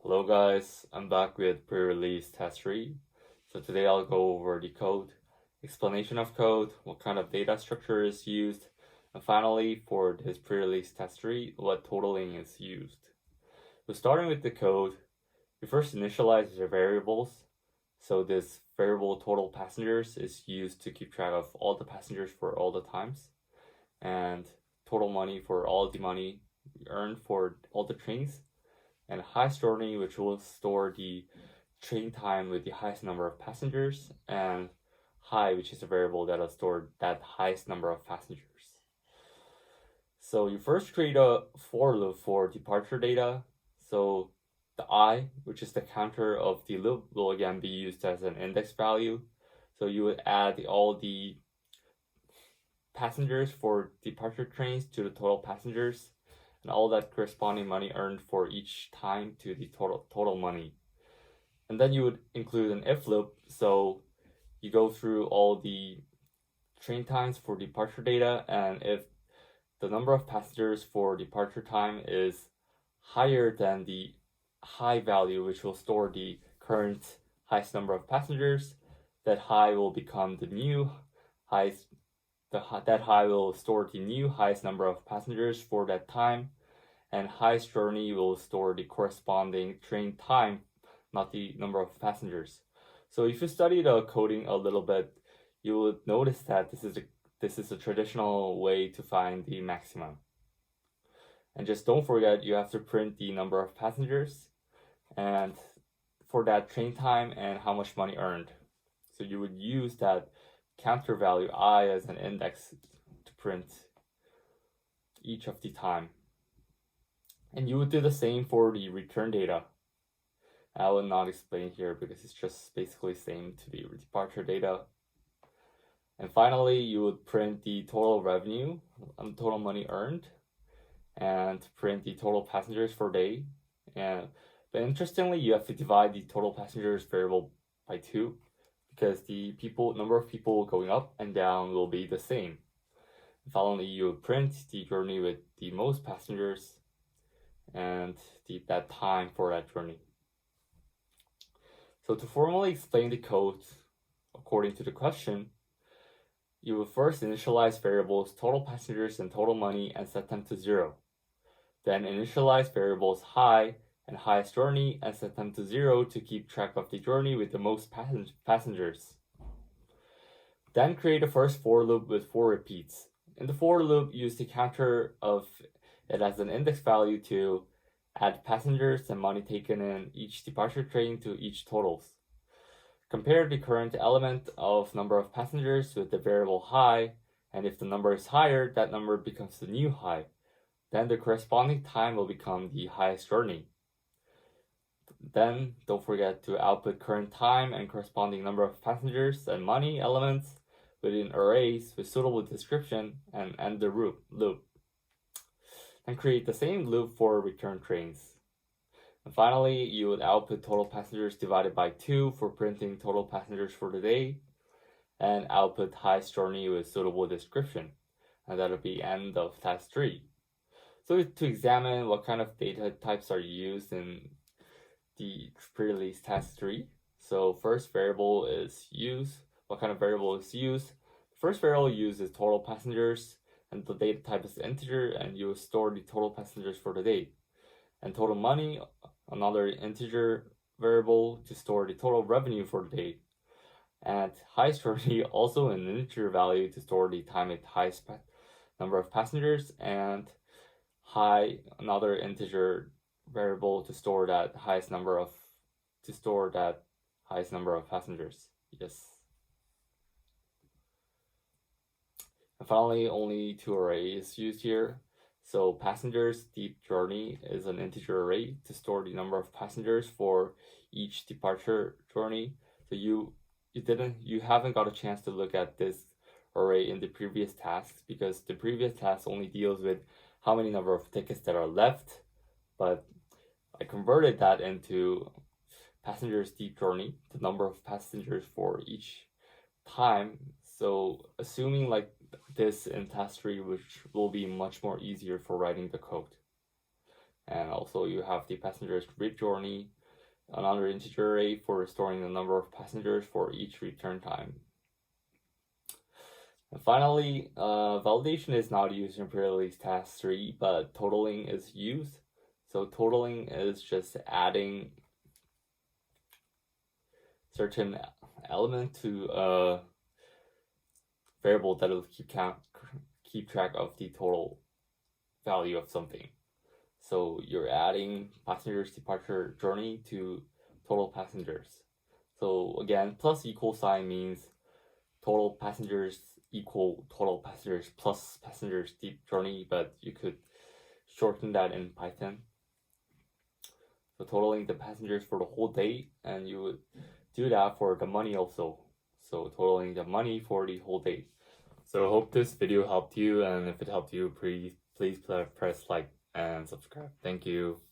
Hello guys, I'm back with pre-release test 3. So today I'll go over the code, explanation of code, what kind of data structure is used, and finally for this pre-release test 3, what totaling is used. So starting with the code, we first initialize the variables. So this variable total passengers is used to keep track of all the passengers for all the times, and total money for all the money earned for all the trains, and high storing, which will store the train time with the highest number of passengers, and high, which is a variable that will store that highest number of passengers. So you first create a for loop for departure data. So the I, which is the counter of the loop, will again be used as an index value. So you would add all the passengers for departure trains to the total passengers, and all that corresponding money earned for each time to the total money. And then you would include an if loop, so you go through all the train times for departure data, and if the number of passengers for departure time is higher than the high value, which will store the current highest number of passengers, that high will become the new highest. That high will store the new highest number of passengers for that time, and highest journey will store the corresponding train time, not the number of passengers. So if you study the coding a little bit, you would notice that this is a traditional way to find the maximum. And just don't forget, you have to print the number of passengers and for that train time and how much money earned. So you would use that counter value I as an index to print each of the time. And you would do the same for the return data. I will not explain here because it's just basically same to the departure data. And finally, you would print the total revenue, total money earned, and print the total passengers per day. But interestingly, you have to divide the total passengers variable by 2, because the number of people going up and down will be the same. Finally, you would print the journey with the most passengers and that time for that journey. So to formally explain the code according to the question, you will first initialize variables total passengers and total money and set them to 0. Then initialize variables high and highest journey and set them to 0 to keep track of the journey with the most passengers. Then create a first for loop with 4 repeats. In the for loop, use the counter of it as an index value to add passengers and money taken in each departure train to each totals. Compare the current element of number of passengers with the variable high, and if the number is higher, that number becomes the new high. Then the corresponding time will become the highest journey. Then don't forget to output current time and corresponding number of passengers and money elements within arrays with suitable description and end the loop. And create the same loop for return trains. And finally, you would output total passengers divided by 2 for printing total passengers for the day, and output highest journey with suitable description. And that'll be end of task 3. So to examine what kind of data types are used in the pre-release task 3. So first variable is use. What kind of variable is used? The first variable used is total passengers, and the data type is integer, and you will store the total passengers for the day. And total money, another integer variable to store the total revenue for the day. And highest journey, also an integer value to store the time at highest number of passengers, and high, another integer variable to store that highest number of passengers. Yes. And finally, only 2 arrays used here. So passengers deep journey is an integer array to store the number of passengers for each departure journey. So you haven't got a chance to look at this array in the previous tasks, because the previous task only deals with how many number of tickets that are left, but I converted that into passengers deep journey, the number of passengers for each time. So assuming like this in task 3, which will be much more easier for writing the code. And also you have the passenger's read journey, another integer array for storing the number of passengers for each return time. And finally, validation is not used in pre-release task 3, but totaling is used. So totaling is just adding certain element to a variable that will keep track of the total value of something. So you're adding passengers departure journey to total passengers. So again, plus equal sign means total passengers equal total passengers plus passengers deep journey, but you could shorten that in Python. So totaling the passengers for the whole day, and you would do that for the money also. So totaling the money for the whole day. So I hope this video helped you, and if it helped you, please press like and subscribe. Thank you.